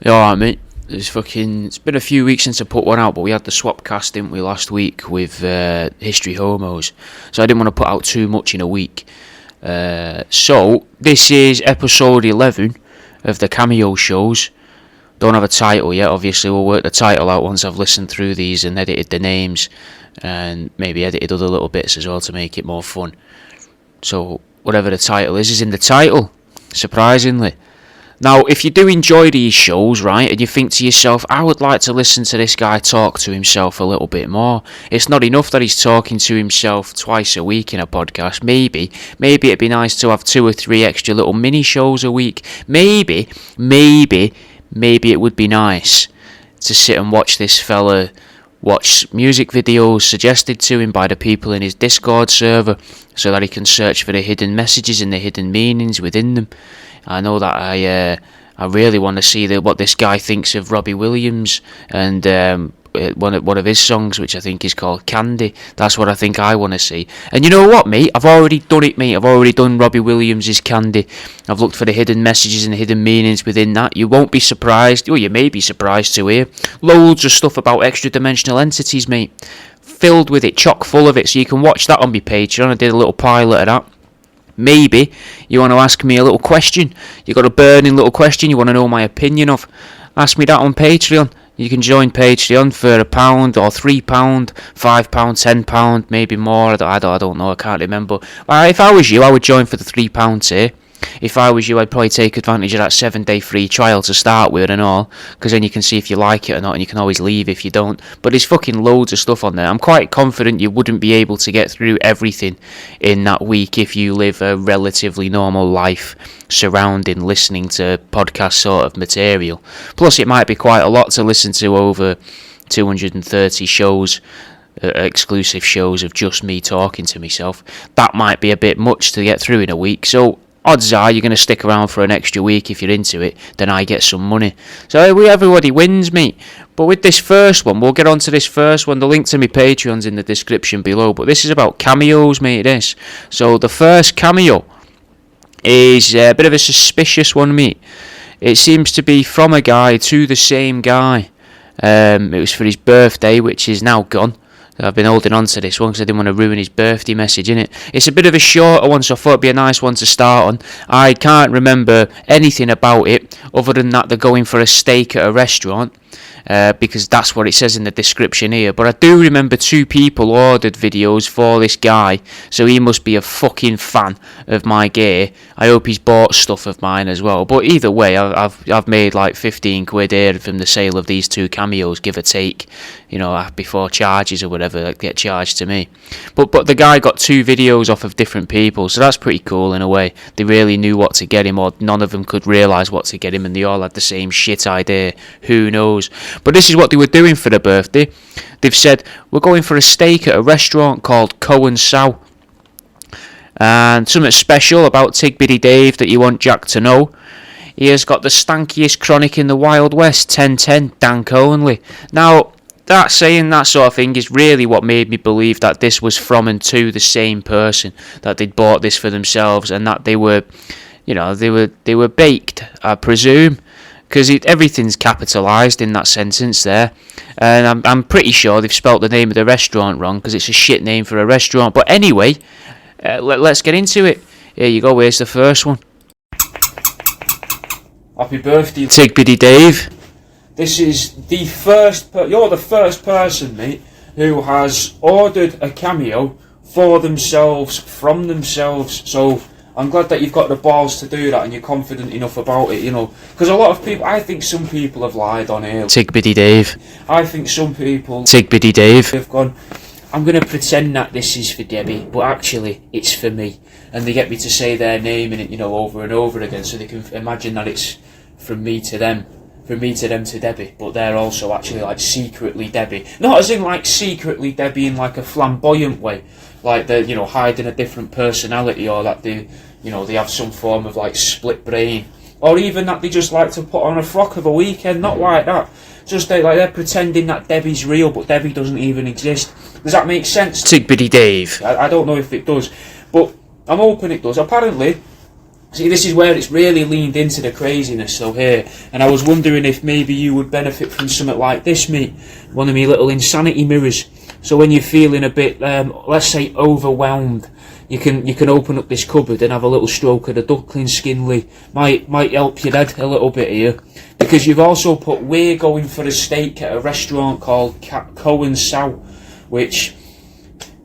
You alright, mate? It's been a few weeks since I put one out, but we had the swap cast, didn't we, last week with History Homos. So I didn't want to put out too much in a week. So this is episode 11 of the Cameo shows. Don't have a title yet, obviously. We'll work the title out once I've listened through these and edited the names, and maybe edited other little bits as well to make it more fun. So whatever the title is in the title, surprisingly. Now, if you do enjoy these shows, right, and you think to yourself, I would like to listen to this guy talk to himself a little bit more. It's not enough that he's talking to himself twice a week in a podcast. Maybe it'd be nice to have 2 or 3 extra little mini shows a week. Maybe it would be nice to sit and watch this fella watch music videos suggested to him by the people in his Discord server so that he can search for the hidden messages and the hidden meanings within them. I know that I really want to see what this guy thinks of Robbie Williams and one of his songs, which I think is called Candy. That's what I think I want to see. And you know what, mate? I've already done it, mate. I've already done Robbie Williams' Candy. I've looked for the hidden messages and the hidden meanings within that. You won't be surprised. Well, you may be surprised to hear. Loads of stuff about extra-dimensional entities, mate. Filled with it, chock full of it. So you can watch that on my Patreon. I did a little pilot of that. Maybe you want to ask me a little question. You got a burning little question you want to know my opinion of. Ask me that on Patreon. You can join Patreon for £1 or £3, £5, £10, maybe more. I don't know. I can't remember. If I was you, I would join for the £3 tier. If I was you, I'd probably take advantage of that 7-day free trial to start with and all, because then you can see if you like it or not, and you can always leave if you don't. But there's fucking loads of stuff on there. I'm quite confident you wouldn't be able to get through everything in that week if you live a relatively normal life surrounding listening to podcast sort of material. Plus, it might be quite a lot to listen to over 230 shows. Exclusive shows of just me talking to myself. That might be a bit much to get through in a week, so odds are you're going to stick around for an extra week. If you're into it, then I get some money. So everybody wins, mate. But with this first one, we'll get on to this first one. The link to my Patreon's in the description below. But this is about cameos, mate, this. So the first cameo is a bit of a suspicious one, mate. It seems to be from a guy to the same guy. It was for his birthday, which is now gone. I've been holding on to this one because I didn't want to ruin his birthday message, innit? It's a bit of a shorter one, so I thought it'd be a nice one to start on. I can't remember anything about it other than that they're going for a steak at a restaurant. Because that's what it says in the description here. But I do remember 2 people ordered videos for this guy, so he must be a fucking fan of my gear. I hope he's bought stuff of mine as well. But either way, I've made like 15 quid here from the sale of these 2 cameos, give or take, you know, before charges or whatever that get charged to me. But the guy got 2 videos off of different people, so that's pretty cool in a way. They really knew what to get him, or none of them could realise what to get him, and they all had the same shit idea. Who knows? But this is what they were doing for their birthday. They've said, we're going for a steak at a restaurant called Co & Sow. And something special about Tig Biddy Dave that you want Jack to know. He has got the stankiest chronic in the Wild West, 1010, dank only. Now, that saying that sort of thing is really what made me believe that this was from and to the same person, that they'd bought this for themselves, and that they were, you know, they were baked, I presume. Because everything's capitalised in that sentence there. And I'm pretty sure they've spelt the name of the restaurant wrong, because it's a shit name for a restaurant. But anyway, let's get into it. Here you go, here's the first one. Happy birthday, Tig Biddy Dave. This is the first, you're the first person, mate, who has ordered a cameo for themselves, from themselves. So I'm glad that you've got the balls to do that and you're confident enough about it, you know. Because a lot of people, I think some people have lied on here. Tig Biddy Dave. I think some people, Tig Biddy Dave, have gone, I'm going to pretend that this is for Debbie, but actually it's for me. And they get me to say their name in it, you know, over and over again, so they can imagine that it's from me to them. From me to them to Debbie, but they're also actually like secretly Debbie. Not as in like secretly Debbie in like a flamboyant way, like they're, you know, hiding a different personality, or that they, you know, they have some form of like split brain, or even that they just like to put on a frock of a weekend. Not like that. Just they're pretending that Debbie's real, but Debbie doesn't even exist. Does that make sense? Tig Biddy Dave. I don't know if it does, but I'm hoping it does. Apparently, See, this is where it's really leaned into the craziness, though, here. And I was wondering if maybe you would benefit from something like this, mate. One of me little insanity mirrors. So when you're feeling a bit, let's say, overwhelmed, you can open up this cupboard and have a little stroke of the duckling skin, Lee. Might help your head a little bit here. Because you've also put, we're going for a steak at a restaurant called Cohen Sow, which...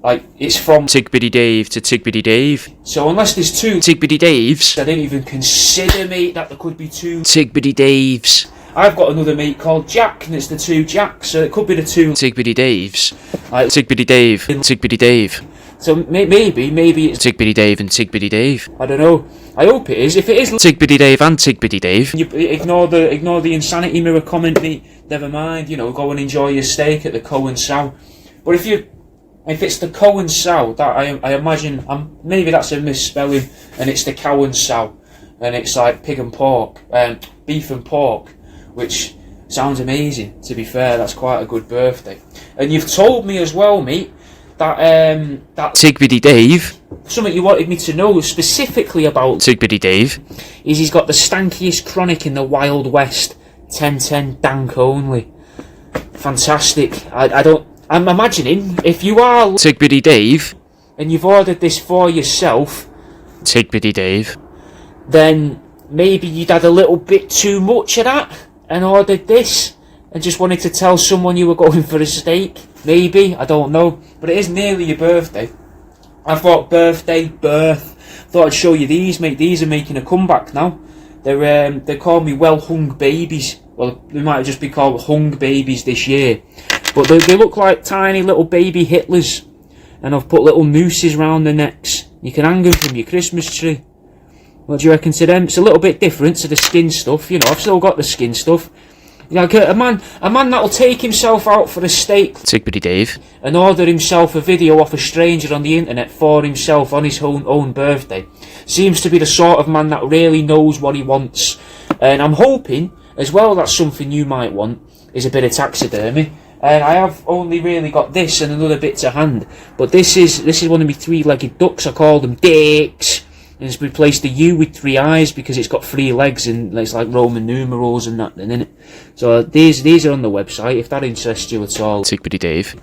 like, it's from Tig Biddy Dave to Tig Biddy Dave. So unless there's two Tig Biddy Daves, I didn't even consider, mate, that there could be two Tig Biddy Daves. I've got another mate called Jack, and it's the two Jacks, so it could be the two Tig Biddy Daves. like, Tig Biddy Dave. Tig Biddy Dave. so maybe it's, Tig Biddy Dave and Tig Biddy Dave. I don't know. I hope it is. If it is, Tig Biddy Dave and Tig Biddy Dave. you ignore the insanity mirror comment, mate. Never mind, go and enjoy your steak at the Cohen Sow. But if it's the Cohen Sow, that I imagine, maybe that's a misspelling, and it's the Cohen Sow, and it's like pig and pork, beef and pork, which sounds amazing. To be fair, that's quite a good birthday. And you've told me as well, mate, that Tig Biddy Dave. something you wanted me to know specifically about Tig Biddy Dave. is he's got the stankiest chronic in the Wild West, 1010 dank only. Fantastic. I'm imagining if you are Tig Biddy Dave. and you've ordered this for yourself, Tig Biddy Dave. then maybe you'd had a little bit too much of that and ordered this and just wanted to tell someone you were going for a steak. Maybe, I don't know. But it is nearly your birthday. I thought thought I'd show you these, mate. These are making a comeback now. They call me well hung babies. Well, they might just be called hung babies this year. But they look like tiny little baby Hitlers. And I've put little nooses round their necks. You can hang them from your Christmas tree. What do you reckon to them? It's a little bit different to the skin stuff. I've still got the skin stuff. Like a man that'll take himself out for a steak Tig Biddy Dave. and order himself a video off a stranger on the internet for himself on his own birthday seems to be the sort of man that really knows what he wants. And I'm hoping as well that something you might want is a bit of taxidermy. And I have only really got this and another bit to hand, but this is one of my three-legged ducks. I call them dicks. And it's replaced the U with three eyes because it's got three legs and it's like Roman numerals and that in it. So these are on the website if that interests you at all. Tig Biddy Dave.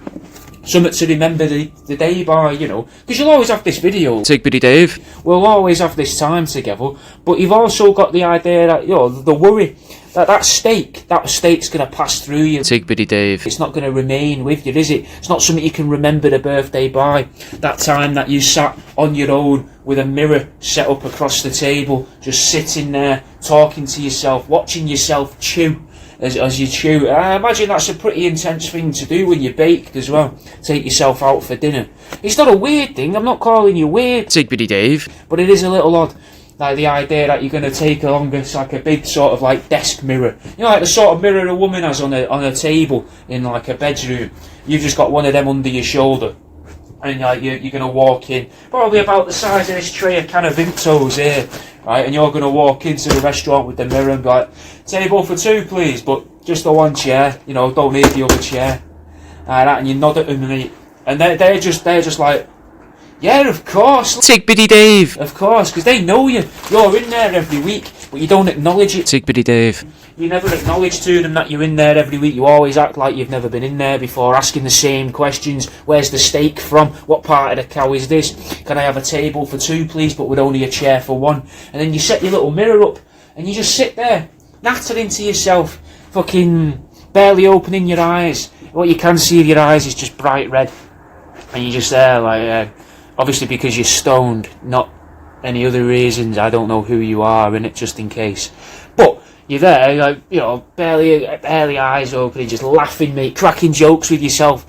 Something to remember the day by, because you'll always have this video. Tig Biddy Dave. We'll always have this time together, but you've also got the idea that, the worry that steak's going to pass through you. Tig Biddy Dave. It's not going to remain with you, is it? It's not something you can remember the birthday by. That time that you sat on your own with a mirror set up across the table, just sitting there, talking to yourself, watching yourself chew as you chew. I imagine that's a pretty intense thing to do when you're baked as well. Take yourself out for dinner. It's not a weird thing. I'm not calling you weird. Tig Biddy Dave. But it is a little odd. Like the idea that you're going to take along this like a big sort of like desk mirror. Like the sort of mirror a woman has on a table in like a bedroom. You've just got one of them under your shoulder. And you're going to walk in, probably about the size of this tray of can of Vimtos here, right? And you're going to walk into the restaurant with the mirror and be like, table for two please, but just the one chair, don't need the other chair. Like that, and you nod at them and they're just like, yeah, of course. Tig Biddy Dave. Of course, because they know you. You're in there every week, but you don't acknowledge it. Tig Biddy Dave. You never acknowledge to them that you're in there every week. You always act like you've never been in there before, asking the same questions. Where's the steak from? What part of the cow is this? Can I have a table for two, please, but with only a chair for one? And then you set your little mirror up, and you just sit there, nattering to yourself, fucking barely opening your eyes. What you can see of your eyes is just bright red. And you're just there, like, obviously because you're stoned, not any other reasons. I don't know who you are in it, just in case. But you're there, like, barely eyes open, just laughing, mate, cracking jokes with yourself,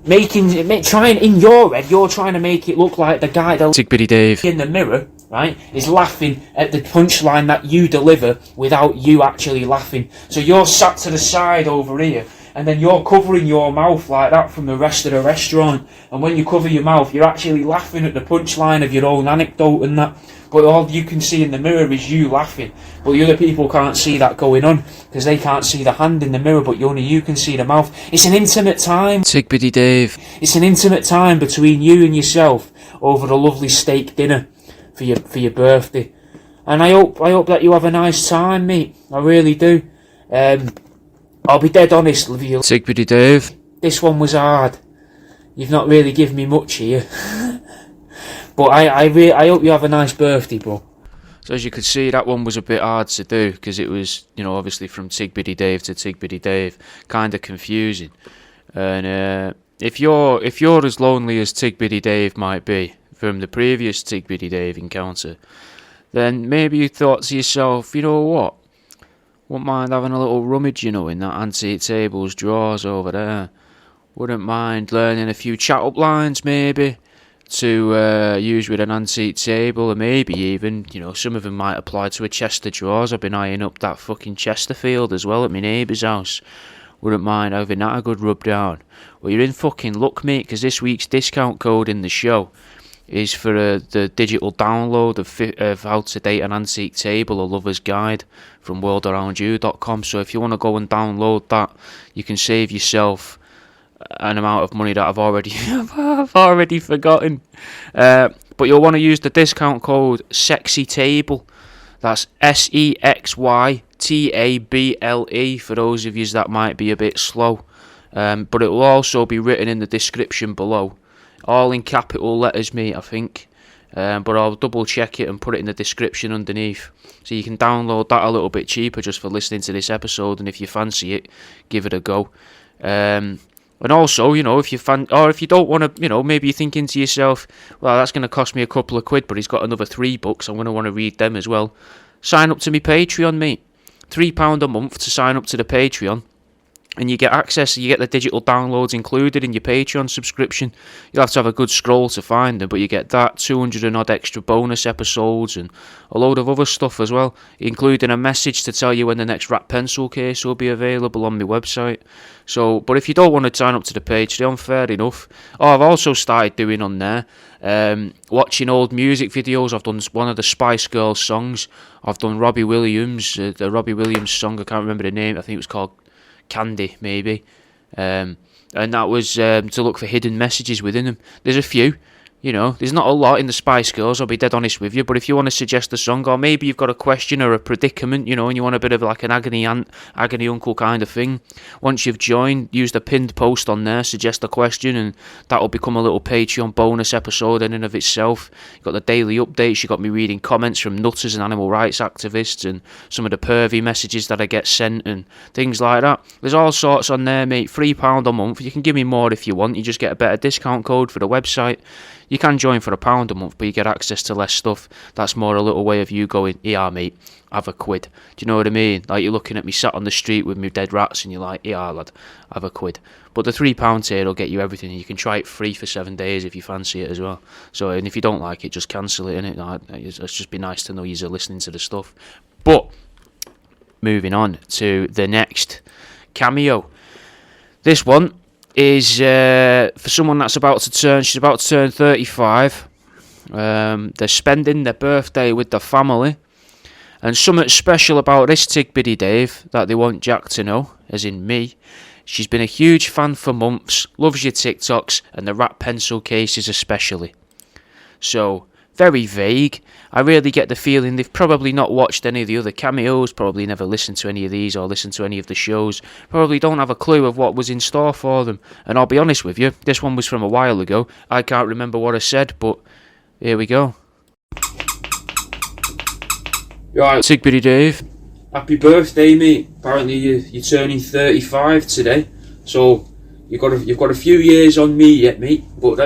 trying in your head, you're trying to make it look like the guy that Tig Biddy Dave in the mirror, right, is laughing at the punchline that you deliver without you actually laughing. So you're sat to the side over here, and then you're covering your mouth like that from the rest of the restaurant. And when you cover your mouth, you're actually laughing at the punchline of your own anecdote and that. But all you can see in the mirror is you laughing. But the other people can't see that going on, because they can't see the hand in the mirror, but only you can see the mouth. It's an intimate time. Tig Biddy Dave. It's an intimate time between you and yourself over a lovely steak dinner for your birthday. And I hope that you have a nice time, mate. I really do. I'll be dead honest with you. Tig Biddy Dave. This one was hard. You've not really given me much here. But I hope you have a nice birthday, bro. So as you could see, that one was a bit hard to do because it was, obviously from Tig Biddy Dave to Tig Biddy Dave, kind of confusing. And if you're as lonely as Tig Biddy Dave might be from the previous Tig Biddy Dave encounter, then maybe you thought to yourself, you know what? Wouldn't mind having a little rummage, in that antique table's drawers over there. Wouldn't mind learning a few chat-up lines, maybe, to use with an antique table, or maybe even, some of them might apply to a chest of drawers. I've been eyeing up that fucking Chesterfield as well at my neighbour's house. Wouldn't mind having that a good rub down. Well, you're in fucking luck, mate, because this week's discount code in the show is for the digital download of How to Date an Antique Table, a Lover's Guide from worldaroundyou.com. So if you want to go and download that, you can save yourself an amount of money that I've already forgotten. But you'll want to use the discount code SEXYTABLE. That's SEXYTABLE for those of you that might be a bit slow. But it will also be written in the description below. All in capital letters, mate, I think. But I'll double check it and put it in the description underneath. So you can download that a little bit cheaper just for listening to this episode. And if you fancy it, give it a go. And also, if you don't want to, maybe you're thinking to yourself, well, that's going to cost me a couple of quid, but he's got another 3 books. I'm going to want to read them as well. Sign up to me Patreon, mate. £3 a month to sign up to the Patreon. And you get access, you get the digital downloads included in your Patreon subscription. You'll have to have a good scroll to find them, but you get that, 200 and odd extra bonus episodes, and a load of other stuff as well, including a message to tell you when the next Rat Pencil case will be available on my website. So, but if you don't want to sign up to the Patreon, fair enough. Oh, I've also started doing on there, watching old music videos. I've done one of the Spice Girls songs. I've done Robbie Williams, the Robbie Williams song, I can't remember the name, I think it was called Candy, maybe, and that was to look for hidden messages within them. There's a few, there's not a lot in the Spice Girls, I'll be dead honest with you, but if you want to suggest a song, or maybe you've got a question or a predicament, and you want a bit of like an agony aunt, agony uncle kind of thing, once you've joined, use the pinned post on there, suggest a question, and that'll become a little Patreon bonus episode in and of itself. You've got the daily updates, you've got me reading comments from nutters and animal rights activists, and some of the pervy messages that I get sent, and things like that. There's all sorts on there, mate. £3 a month. You can give me more if you want, you just get a better discount code for the website. You can join for £1 a month, but you get access to less stuff. That's more a little way of you going, yeah, mate, have a quid. Do you know what I mean? Like, you're looking at me sat on the street with me dead rats, and you're like, yeah, lad, have a quid. But the £3 tier will get you everything, and you can try it free for 7 days if you fancy it as well. So, and if you don't like it, just cancel it, innit? It's just be nice to know you're listening to the stuff. But, moving on to the next Cameo. This one is for someone that's she's about to turn 35. They're spending their birthday with their family, and something special about this Tig Biddy Dave that they want Jack to know, as in me. She's been a huge fan for months, loves your TikToks and the Rat Pencil cases especially. So, very vague. I really get the feeling they've probably not watched any of the other cameos, probably never listened to any of these or listened to any of the shows, probably don't have a clue of what was in store for them. And I'll be honest with you, this one was from a while ago. I can't remember what I said, but here we go. Right, Tig Biddy Dave. happy birthday, mate. Apparently you're turning 35 today, so you've got a few years on me yet, mate. But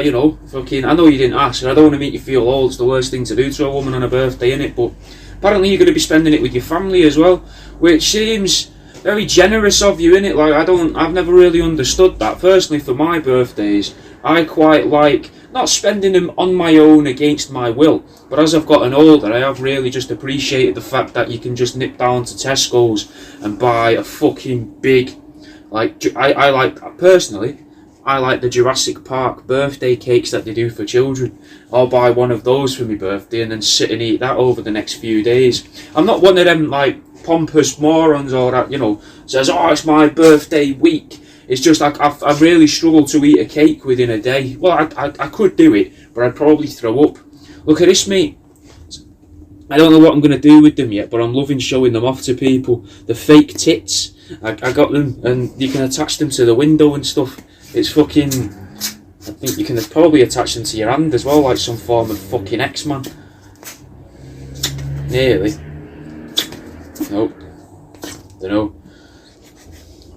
fucking, I know you didn't ask, and I don't want to make you feel old. It's the worst thing to do to a woman on her birthday, innit? But apparently you're going to be spending it with your family as well, which seems very generous of you, innit? Like, I've never really understood that. Personally, for my birthdays, I quite like not spending them on my own against my will, but as I've gotten older, I have really just appreciated the fact that you can just nip down to Tesco's and buy a fucking big, like, I like, personally, I like the Jurassic Park birthday cakes that they do for children. I'll buy one of those for my birthday and then sit and eat that over the next few days. I'm not one of them, like, pompous morons or that, says, oh, it's my birthday week. It's just like I really struggle to eat a cake within a day. Well, I could do it, but I'd probably throw up. Look at this, mate. I don't know what I'm going to do with them yet, but I'm loving showing them off to people. The fake tits, I got them, and you can attach them to the window and stuff. It's fucking... I think you can probably attach them to your hand as well, like some form of fucking X-Man. Nearly. Nope. Dunno.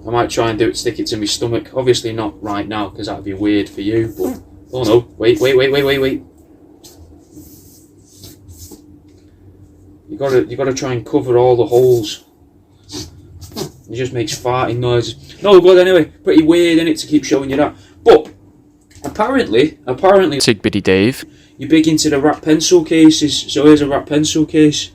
I might try and stick it to my stomach. Obviously not right now, because that'd be weird for you, but... Oh no, wait. You gotta try and cover all the holes. It just makes farting noises. No good anyway. Pretty weird, innit, to keep showing you that. But apparently, Tig Biddy Dave, you're big into the rat pencil cases. So here's a rat pencil case.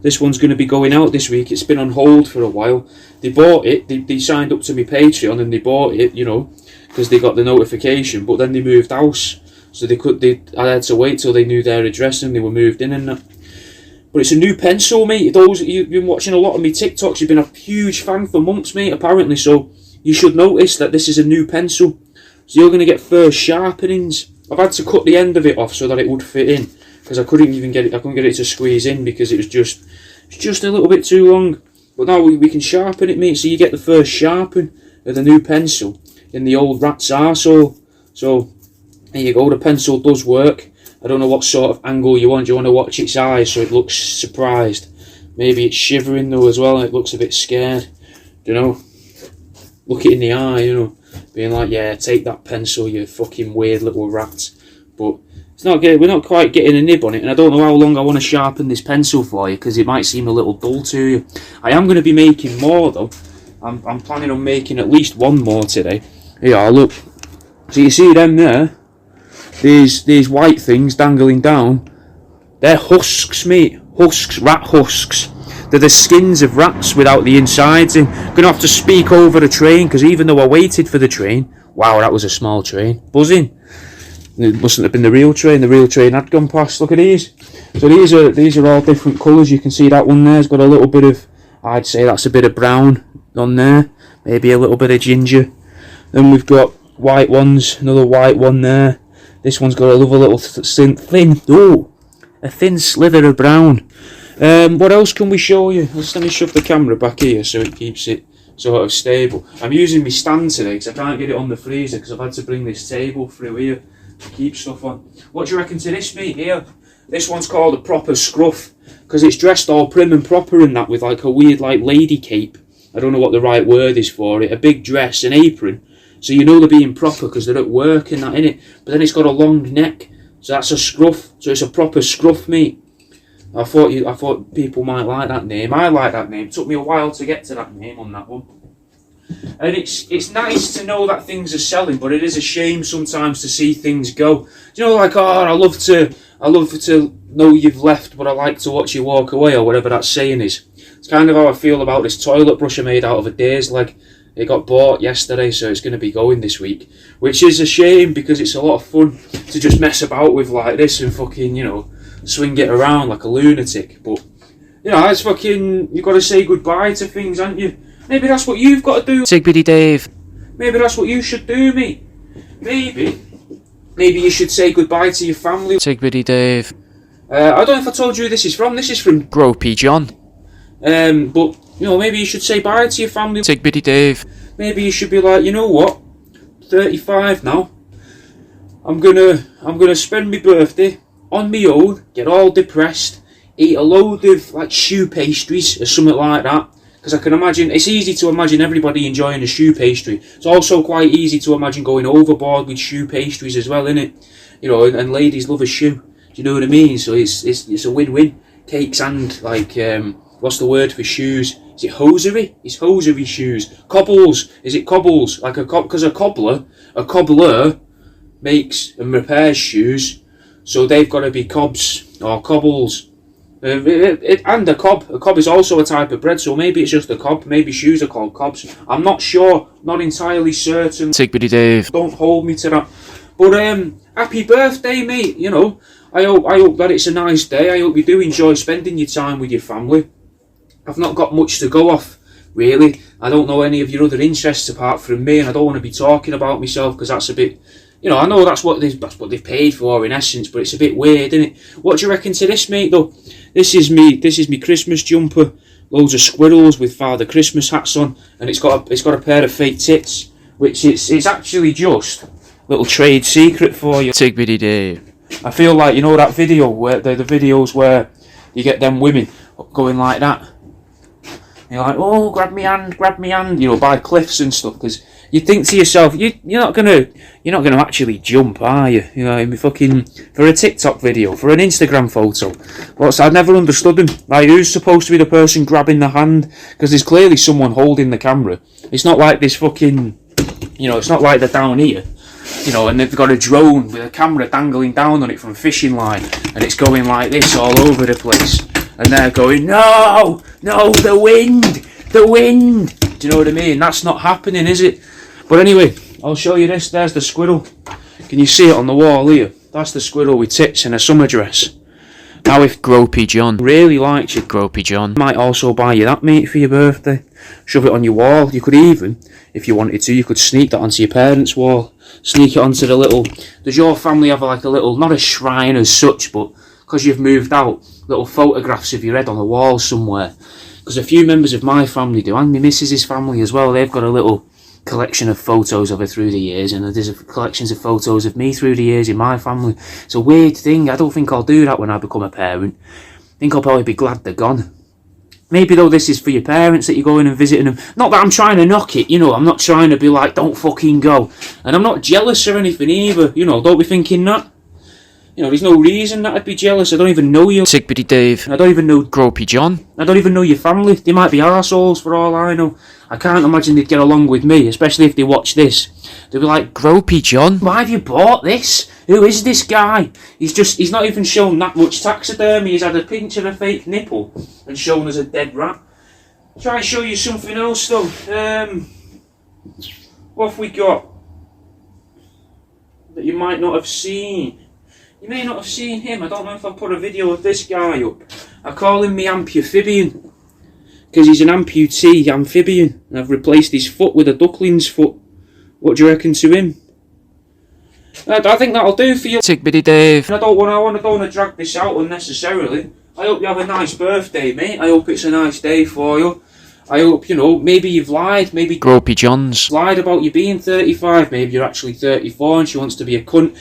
This one's going to be going out this week. It's been on hold for a while. They bought it. They signed up to my Patreon and they bought it, you know, because they got the notification. But then they moved house, so I had to wait till they knew their address and they were moved in and that. But it's a new pencil, mate. Those you've been watching a lot of my TikToks, you've been a huge fan for months, mate, apparently. So you should notice that this is a new pencil. So you're going to get first sharpenings. I've had to cut the end of it off so that it would fit in, because I couldn't get it to squeeze in because it's just a little bit too long. But now we can sharpen it, mate. So you get the first sharpen of the new pencil in the old rat's arsehole. So there you go. The pencil does work. I don't know what sort of angle you want. Do you want to watch its eyes so it looks surprised? Maybe it's shivering though as well, and it looks a bit scared. Do you know? Look it in the eye, you know, being like, yeah, take that pencil, you fucking weird little rat. But it's not good. We're not quite getting a nib on it, and I don't know how long I want to sharpen this pencil for you, because it might seem a little dull to you. I am going to be making more though. I'm planning on making at least one more today. Here, look. So you see them there? These white things dangling down, they're husks, mate. Husks, rat husks. They're the skins of rats without the insides in. Gonna have to speak over the train, because even though I waited for the train, wow, that was a small train, buzzing. It mustn't have been the real train. The real train had gone past. Look at these. So these are all different colours. You can see that one there's got a little bit of, I'd say that's a bit of brown on there, maybe a little bit of ginger. Then we've got white ones, another white one there. This one's got a little a thin slither of brown. What else can we show you? Let me shove the camera back here so it keeps it sort of stable. I'm using my stand today because I can't get it on the freezer because I've had to bring this table through here to keep stuff on. What do you reckon to this, mate, here? This one's called a proper scruff because it's dressed all prim and proper and that, with like a weird like lady cape. I don't know what the right word is for it. A big dress, an apron. So you know they're being proper because they're at work and that, innit? But then it's got a long neck, so that's a scruff. So it's a proper scruff, mate. I thought people might like that name. I like that name. It took me a while to get to that name on that one. And it's nice to know that things are selling, but it is a shame sometimes to see things go. You know, like, oh, I love to know you've left, but I like to watch you walk away, or whatever that saying is. It's kind of how I feel about this toilet brush I made out of a deer's leg. It got bought yesterday, so it's going to be going this week. Which is a shame, because it's a lot of fun to just mess about with like this and fucking, you know, swing it around like a lunatic. But, you know, it's fucking, you've got to say goodbye to things, haven't you? Maybe that's what you've got to do. Tig Biddy Dave. Maybe that's what you should do, mate. Maybe you should say goodbye to your family. Tig Biddy Dave. I don't know if I told you who this is from. This is from Gropey John. But, you know, maybe you should say bye to your family. Tig Biddy Dave. Maybe you should be like, you know what? 35 now. I'm gonna spend my birthday on my own, get all depressed, eat a load of like choux pastries or something like that. Because I can imagine, it's easy to imagine everybody enjoying a choux pastry. It's also quite easy to imagine going overboard with choux pastries as well, innit? You know, and ladies love a choux. Do you know what I mean? So it's a win-win. Cakes and like, what's the word for shoes? Is it hosiery? It's hosiery shoes. Cobbles. Is it cobbles? Like because a cobbler makes and repairs shoes. So they've got to be cobs or cobbles. And a cob. A cob is also a type of bread, so maybe it's just a cob. Maybe shoes are called cobs. I'm not sure. Not entirely certain. Tig Biddy Dave. Don't hold me to that. But happy birthday, mate. You know, I hope that it's a nice day. I hope you do enjoy spending your time with your family. I've not got much to go off, really. I don't know any of your other interests apart from me, and I don't want to be talking about myself because that's a bit, You know, I know that's what they've paid for in essence, but it's a bit weird, isn't it? What do you reckon to this, mate? Though this is me Christmas jumper, loads of squirrels with Father Christmas hats on, and it's got a pair of fake tits, which it's actually just a little trade secret for you. Tig Biddy Dave. I feel like, you know that video where the videos where you get them women going like that. You're like, oh, grab me hand, you know, by cliffs and stuff, because you think to yourself, you're not gonna actually jump, are you? You know, fucking for a TikTok video, for an Instagram photo. But I've never understood them. Like, who's supposed to be the person grabbing the hand? Because there's clearly someone holding the camera. It's not like this fucking, you know, it's not like they're down here, you know, and they've got a drone with a camera dangling down on it from a fishing line, and it's going like this all over the place. And they're going, no, the wind. Do you know what I mean? That's not happening, is it? But anyway, I'll show you this. There's the squirrel. Can you see it on the wall here? That's the squirrel with tits in a summer dress. Now, if Gropey John really likes you, Gropey John might also buy you that, mate, for your birthday. Shove it on your wall. You could even, if you wanted to, you could sneak that onto your parents' wall. Sneak it onto the little... Does your family have like a little, not a shrine as such, but because you've moved out, little photographs of your head on the wall somewhere? Because a few members of my family do, and my missus's family as well. They've got a little collection of photos of her through the years, and there's collections of photos of me through the years in my family. It's a weird thing. I don't think I'll do that when I become a parent. I think I'll probably be glad they're gone. Maybe though this is for your parents that you're going and visiting them. Not that I'm trying to knock it, you know, I'm not trying to be like, don't fucking go. And I'm not jealous or anything either, you know, don't be thinking that. You know, there's no reason that I'd be jealous. I don't even know you. Tig Biddy Dave. I don't even know Gropey John. I don't even know your family. They might be arseholes for all I know. I can't imagine they'd get along with me, especially if they watch this. They'd be like, Gropey John. why have you bought this? Who is this guy? He's not even shown that much taxidermy. He's had a pinch of a fake nipple and shown us a dead rat. Try and show you something else though. What have we got that you might not have seen? You may not have seen him. I don't know if I've put a video of this guy up. I call him me amphibian because he's an amputee amphibian, and I've replaced his foot with a duckling's foot. What do you reckon to him? I think that'll do for you. Tig Biddy Dave. I don't want to drag this out unnecessarily. I hope you have a nice birthday, mate. I hope it's a nice day for you. I hope, you know, maybe you've lied, maybe Gropey Johns. lied about you being 35, maybe you're actually 34 and she wants to be a cunt.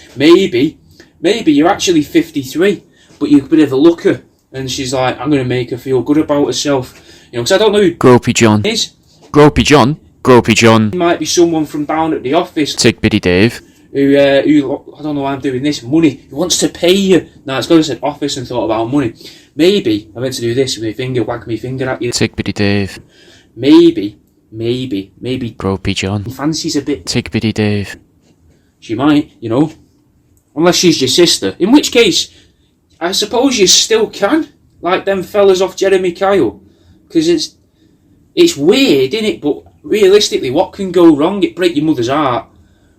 Maybe you're actually 53, but you're a bit of a looker, and she's like, I'm going to make her feel good about herself. You know, because I don't know who Gropey John is. Gropey John. Gropey John. It might be someone from down at the office. Tig Biddy Dave. Who, I don't know why I'm doing this, money, who wants to pay you. Now, it's got to say office and thought about money. Maybe I meant to do this with my finger, wag my finger at you. Tig Biddy Dave. Maybe Gropey John. fancies a bit. Tig Biddy Dave. She might, you know, unless she's your sister. In which case, I suppose you still can, like them fellas off Jeremy Kyle, because it's weird, innit? But realistically, what can go wrong? It break your mother's heart.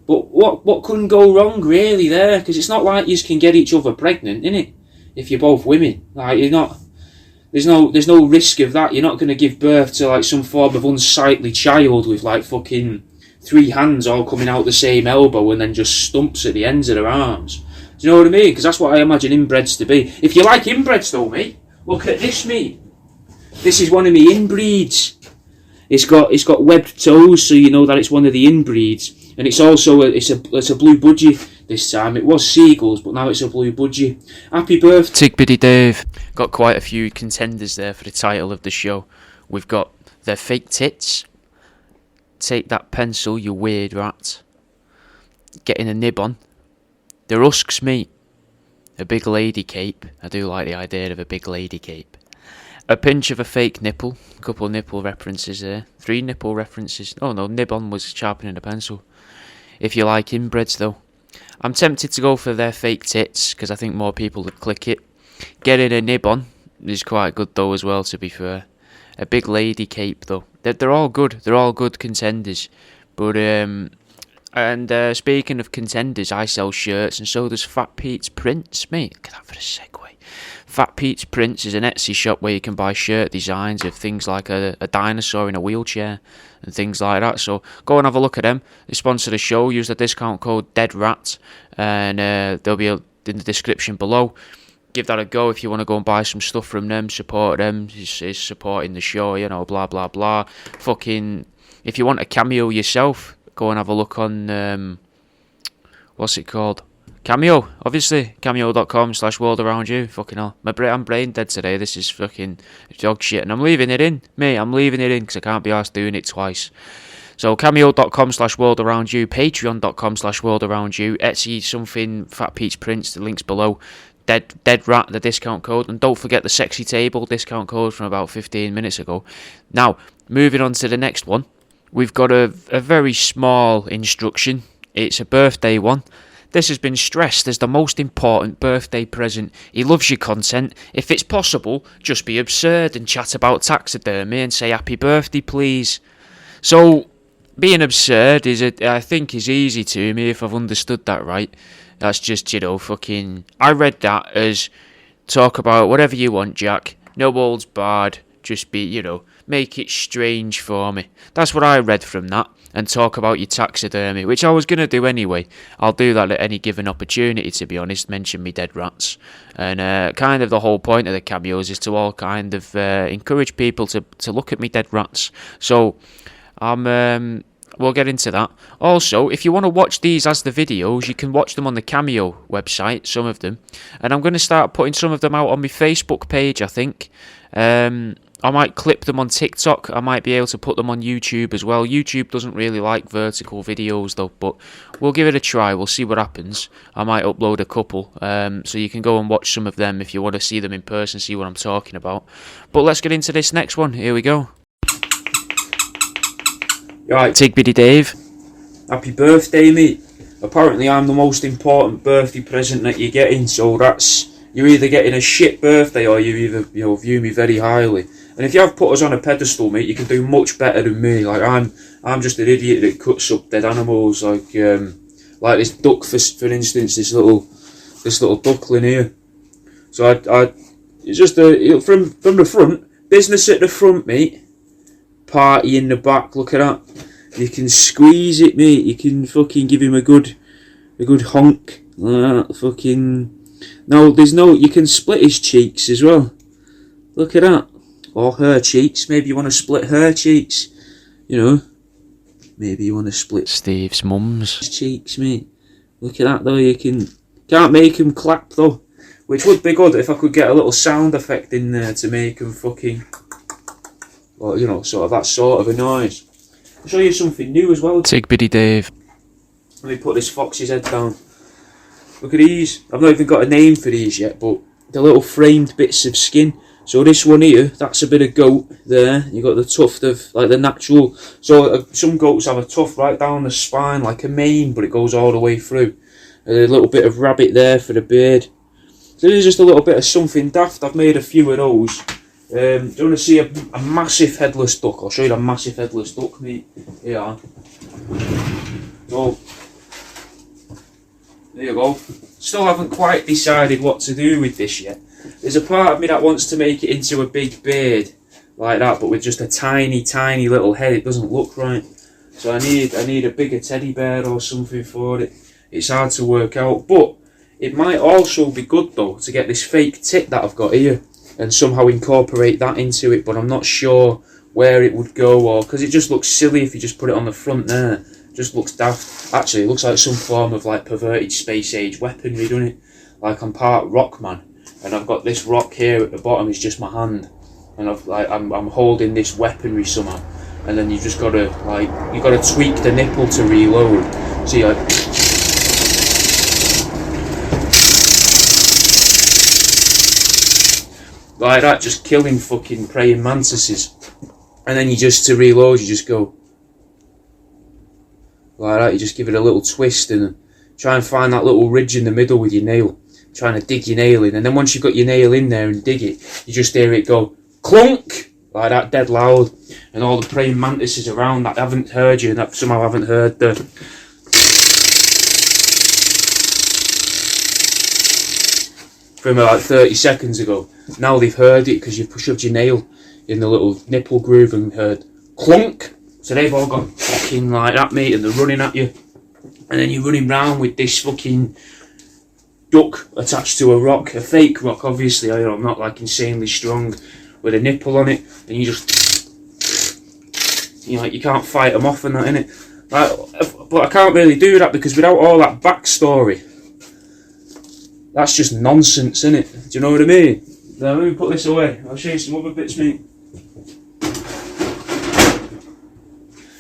But what couldn't go wrong really there? Because it's not like you can get each other pregnant, innit? If you're both women, like you're not. There's no risk of that. You're not going to give birth to like some form of unsightly child with like fucking 3 hands all coming out the same elbow and then just stumps at the ends of their arms. Do you know what I mean? Because that's what I imagine inbreds to be. If you like inbreds though, mate, look at this, mate. This is one of me inbreeds. It's got webbed toes, so you know that it's one of the inbreeds. And it's also it's a blue budgie this time. It was seagulls, but now it's a blue budgie. Happy birthday, Tig Biddy Dave. Got quite a few contenders there for the title of the show. We've got their fake tits. Take that pencil, you weird rat. Getting a nib on. The rusks, mate. A big lady cape. I do like the idea of a big lady cape. A pinch of a fake nipple. A couple of nipple references there. 3 nipple references. Oh no, nib on was sharpening a pencil. If you like inbreds though. I'm tempted to go for their fake tits because I think more people would click it. Getting a nib on is quite good though as well, to be fair. A big lady cape though. They're all good. They're all good contenders. But I And speaking of contenders, I sell shirts, and so does Fat Pete's Prints, mate. Look at that for a segue. Fat Pete's Prints is an Etsy shop where you can buy shirt designs of things like a dinosaur in a wheelchair and things like that. So go and have a look at them. They sponsor the show. Use the discount code DEADRAT, and they'll be in the description below. Give that a go if you want to go and buy some stuff from them. Support them. It's supporting the show, you know, blah, blah, blah. Fucking, if you want a Cameo yourself, go and have a look on, what's it called? Cameo, obviously. Cameo.com/worldaroundyou. Fucking hell. I'm brain dead today. This is fucking dog shit. And I'm leaving it in, mate. I'm leaving it in because I can't be arsed doing it twice. So Cameo.com/worldaroundyou. Patreon.com/worldaroundyou. Etsy something. Fat Pete's Prints. The link's below. Dead Rat, the discount code. And don't forget the Sexy Table discount code from about 15 minutes ago. Now, moving on to the next one. We've got a very small instruction. It's a birthday one. This has been stressed as the most important birthday present. He loves your content. If it's possible, just be absurd and chat about taxidermy and say happy birthday, please. So, being absurd I think is easy to me if I've understood that right. That's just, you know, fucking... I read that as talk about whatever you want, Jack. No holds barred. Just be, you know, make it strange for me. That's what I read from that. And talk about your taxidermy, which I was going to do anyway. I'll do that at any given opportunity, to be honest. Mention me dead rats. And kind of the whole point of the cameos is to all kind of encourage people to look at me dead rats. So, we'll get into that. Also, if you want to watch these as the videos, you can watch them on the Cameo website, some of them. And I'm going to start putting some of them out on my Facebook page, I think. I might clip them on TikTok. I might be able to put them on YouTube as well. YouTube doesn't really like vertical videos though, but we'll give it a try. We'll see what happens. I might upload a couple, so you can go and watch some of them if you want to see them in person, see what I'm talking about. But let's get into this next one. Here we go. Right, Tig Biddy Dave. happy birthday, mate. Apparently I'm the most important birthday present that you're getting, so you're either getting a shit birthday or you view me very highly. And if you have put us on a pedestal, mate, you can do much better than me. Like I'm just an idiot that cuts up dead animals, like this duck for instance, this little duckling here. So it's just from the front, business at the front, mate. Party in the back. Look at that. You can squeeze it, mate. You can fucking give him a good honk. Fucking. No, you can split his cheeks as well. Look at that. Or her cheeks. Maybe you want to split her cheeks. You know. Maybe you want to split Steve's mum's cheeks, mate. Look at that though. Can't make him clap though. Which would be good if I could get a little sound effect in there to make him fucking... Well, you know, sort of that sort of a noise. I'll show you something new as well. Tig Biddy Dave. Let me put this fox's head down. Look at these. I've not even got a name for these yet, but the little framed bits of skin. So this one here, that's a bit of goat there. You got the tuft of, like the natural. So some goats have a tuft right down the spine, like a mane, but it goes all the way through. A little bit of rabbit there for the beard. So this is just a little bit of something daft. I've made a few of those. Do you want to see a massive headless duck? I'll show you the massive headless duck, mate. Here. So, there you go. Still haven't quite decided what to do with this yet. There's a part of me that wants to make it into a big beard, like that, but with just a tiny, tiny little head. It doesn't look right. So I need a bigger teddy bear or something for it. It's hard to work out, but it might also be good though to get this fake tit that I've got here and somehow incorporate that into it, but I'm not sure where it would go, or because it just looks silly if you just put it on the front there. It just looks daft. Actually, it looks like some form of like perverted space age weaponry, doesn't it? Like I'm part rock man, and I've got this rock here at the bottom is just my hand, and I'm holding this weaponry somehow, and then you just gotta tweak the nipple to reload. See, like. Like that, just killing fucking praying mantises. And then to reload, you just go like that, you just give it a little twist and try and find that little ridge in the middle with your nail. Trying to dig your nail in, and then once you've got your nail in there and dig it, you just hear it go clunk, like that, dead loud. And all the praying mantises around that haven't heard you, and that somehow haven't heard the from like 30 seconds ago. Now they've heard it because you've shoved your nail in the little nipple groove and heard clunk. So they've all gone fucking like that, mate, and they're running at you. And then you're running round with this fucking duck attached to a rock, a fake rock, obviously. I'm not like insanely strong, with a nipple on it, and you just, you can't fight them off and that, innit? Like, but I can't really do that because without all that backstory, that's just nonsense, innit? Do you know what I mean? Now let me put this away. I'll show you some other bits, mate.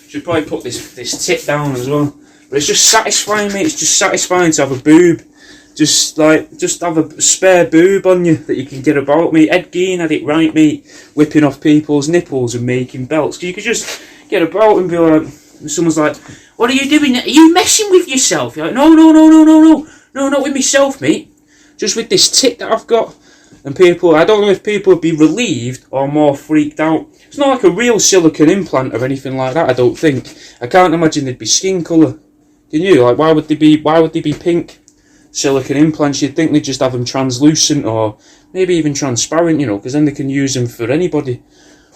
Should probably put this tit down as well. But it's just satisfying, mate. It's just satisfying to have a boob. Just have a spare boob on you that you can get about, mate. Ed Gein had it right, mate. Whipping off people's nipples and making belts. Because you could just get about and be like, and someone's like, what are you doing? Are you messing with yourself? You're like, no, not with myself, mate. Just with this tit that I've got. And people, I don't know if people would be relieved or more freaked out. It's not like a real silicone implant or anything like that, I don't think. I can't imagine they'd be skin colour. Can you? Like, why would they be pink silicone implants? You'd think they'd just have them translucent or maybe even transparent, because then they can use them for anybody.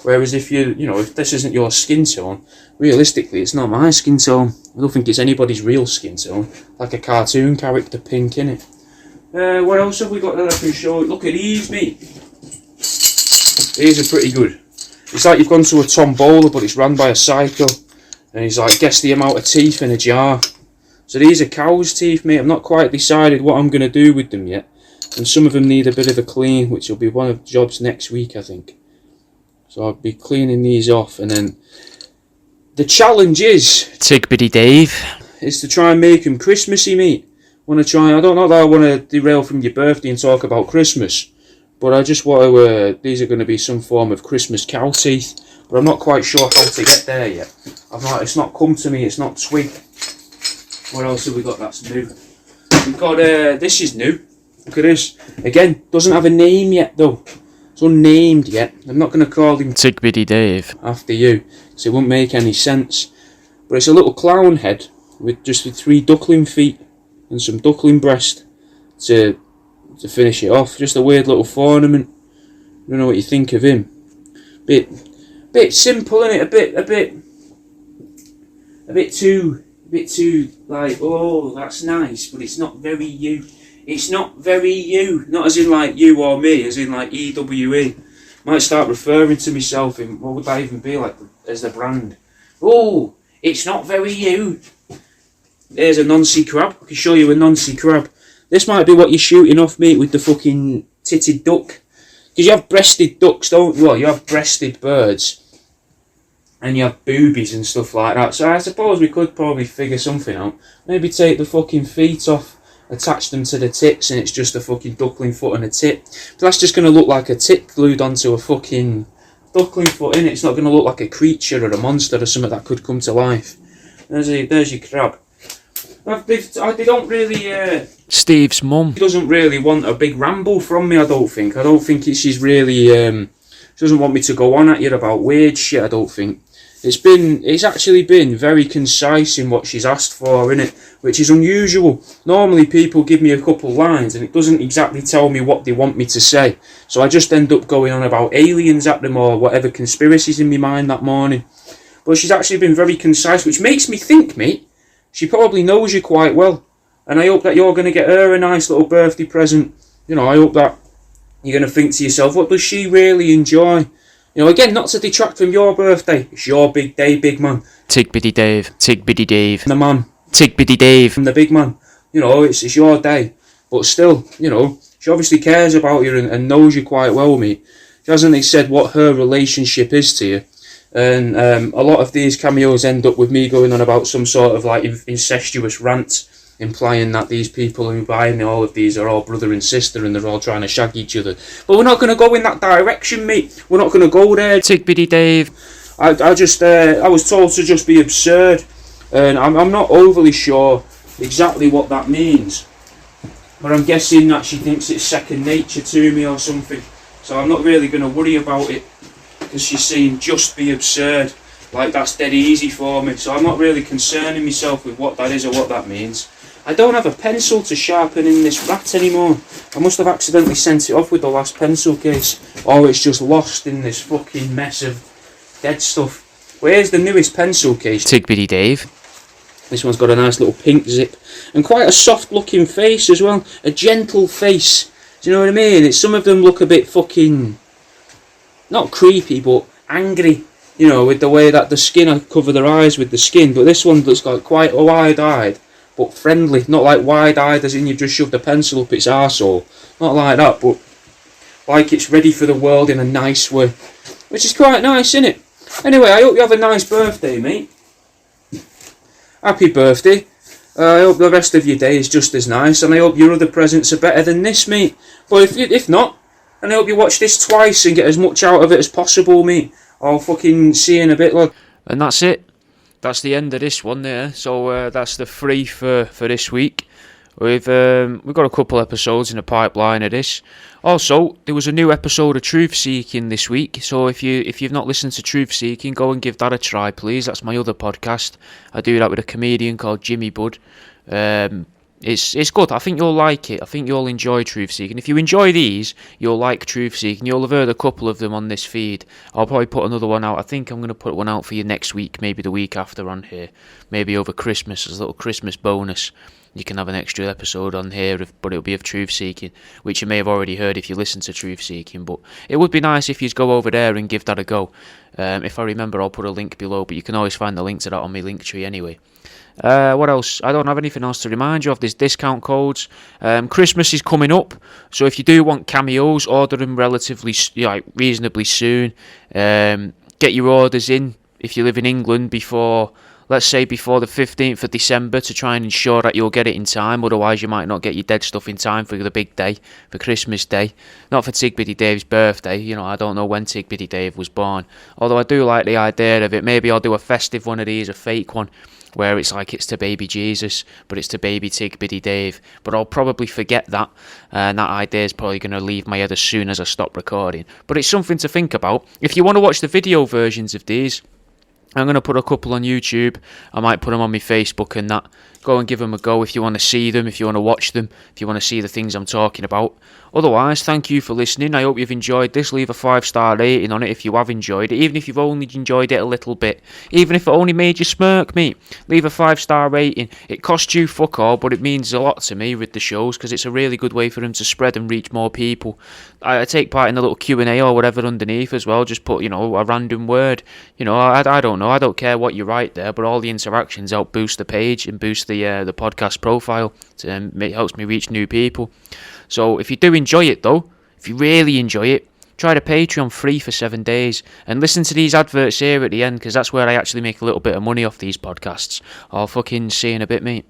Whereas if if this isn't your skin tone, realistically, it's not my skin tone. I don't think it's anybody's real skin tone. Like a cartoon character pink, innit? What else have we got that I can show? Look at these, mate. These are pretty good. It's like you've gone to a tombola, but it's run by a psycho. And he's like, guess the amount of teeth in a jar. So these are cow's teeth, mate. I've not quite decided what I'm going to do with them yet. And some of them need a bit of a clean, which will be one of the jobs next week, I think. So I'll be cleaning these off. And then the challenge is... Tig Biddy Dave. Is to try and make them Christmassy, mate. I don't know that I want to derail from your birthday and talk about Christmas. But I just want to... these are going to be some form of Christmas cow teeth. But I'm not quite sure how to get there yet. It's not come to me, it's not twigged. What else have we got that's new? We've got, this is new. Look at this. Again, doesn't have a name yet though. It's unnamed yet. I'm not going to call him Tig Biddy Dave after you, because it won't make any sense. But it's a little clown head with 3 duckling feet and some duckling breast to finish it off. Just a weird little ornament. I don't know what you think of him. Bit simple, innit? A bit too like, oh, that's nice, but it's not very you. It's not very you. Not as in like you or me, as in like EWE. Might start referring to myself in, what would that even be like as the brand? Oh, it's not very you. There's a Nancy crab. I can show you a Nancy crab. This might be what you're shooting off, mate, with the fucking titted duck. Because you have breasted ducks, don't you? Well, you have breasted birds. And you have boobies and stuff like that. So I suppose we could probably figure something out. Maybe take the fucking feet off, attach them to the tits, and it's just a fucking duckling foot and a tit. But that's just going to look like a tit glued onto a fucking duckling foot, innit? It's not going to look like a creature or a monster or something that could come to life. There's your crab. They don't really... Steve's mum doesn't really want a big ramble from me, I don't think. I don't think she's really... she doesn't want me to go on at you about weird shit, I don't think. It's actually been very concise in what she's asked for, innit? Which is unusual. Normally people give me a couple lines and it doesn't exactly tell me what they want me to say. So I just end up going on about aliens at them or whatever conspiracies in my mind that morning. But she's actually been very concise, which makes me think, mate, she probably knows you quite well. And I hope that you're going to get her a nice little birthday present. I hope that you're going to think to yourself, what does she really enjoy? Again, not to detract from your birthday. It's your big day, big man. Tig Biddy Dave. Tig Biddy Dave. The man. Tig Biddy Dave. And the big man. It's your day. But still, she obviously cares about you and knows you quite well, mate. She hasn't said what her relationship is to you. And a lot of these cameos end up with me going on about some sort of like incestuous rant, implying that these people who buy me all of these are all brother and sister and they're all trying to shag each other. But we're not going to go in that direction, mate. We're not going to go there. Tig Biddy Dave. I was told to just be absurd, and I'm not overly sure exactly what that means. But I'm guessing that she thinks it's second nature to me or something. So I'm not really going to worry about it, because she's saying just be absurd. Like, that's dead easy for me. So I'm not really concerning myself with what that is or what that means. I don't have a pencil to sharpen in this rat anymore. I must have accidentally sent it off with the last pencil case. Or it's just lost in this fucking mess of dead stuff. Where's the newest pencil case? Tig Biddy Dave. This one's got a nice little pink zip. And quite a soft looking face as well. A gentle face. Do you know what I mean? Some of them look a bit fucking... not creepy, but angry. You know, with the way that the skin, I cover their eyes with the skin. But this one looks like quite wide-eyed, but friendly. Not like wide-eyed as in you've just shoved a pencil up its arsehole. Not like that, but like it's ready for the world in a nice way. Which is quite nice, isn't it? Anyway, I hope you have a nice birthday, mate. Happy birthday. I hope the rest of your day is just as nice, and I hope your other presents are better than this, mate. But if not, and I hope you watch this twice and get as much out of it as possible, mate. I'll fucking see you in a bit, lad. And that's it. That's the end of this one there. So that's the free for this week. We've got a couple episodes in the pipeline of this. Also, there was a new episode of Truth Seeking this week. So if you've not listened to Truth Seeking, go and give that a try, please. That's my other podcast. I do that with a comedian called Jimmy Budd. It's good. I think you'll like it. I think you'll enjoy Truth Seeking. If you enjoy these, you'll like Truth Seeking. You'll have heard a couple of them on this feed. I'll probably put another one out. I think I'm going to put one out for you next week, maybe the week after on here. Maybe over Christmas as a little Christmas bonus. You can have an extra episode on here, but it'll be of Truth Seeking, which you may have already heard if you listen to Truth Seeking. But it would be nice if you go over there and give that a go. If I remember, I'll put a link below, but you can always find the link to that on my link tree anyway. What else? I don't have anything else to remind you of. There's discount codes. Christmas is coming up, so if you do want cameos, order them reasonably soon. Get your orders in if you live in England before the 15th of December to try and ensure that you'll get it in time. Otherwise, you might not get your dead stuff in time for the big day, for Christmas Day. Not for Tig Biddy Dave's birthday. You know, I don't know when Tig Biddy Dave was born. Although I do like the idea of it. Maybe I'll do a festive one of these, a fake one, where it's like it's to baby Jesus, but it's to baby Tig Biddy Dave. But I'll probably forget that, and that idea is probably going to leave my head as soon as I stop recording. But it's something to think about. If you want to watch the video versions of these, I'm going to put a couple on YouTube. I might put them on my Facebook and that. Go and give them a go if you want to see them, if you want to watch them, if you want to see the things I'm talking about. Otherwise, thank you for listening. I hope you've enjoyed this. Leave a 5-star rating on it if you have enjoyed it, even if you've only enjoyed it a little bit. Even if it only made you smirk, mate. Leave a 5-star rating. It costs you fuck all, but it means a lot to me with the shows because it's a really good way for them to spread and reach more people. I take part in a little Q&A or whatever underneath as well. Just put, a random word. I don't know. I don't care what you write there, but all the interactions help boost the page and boost the podcast profile. It helps me reach new people. So if you do enjoy it though, if you really enjoy it, try the Patreon free for 7 days and listen to these adverts here at the end because that's where I actually make a little bit of money off these podcasts. I'll fucking see you in a bit, mate.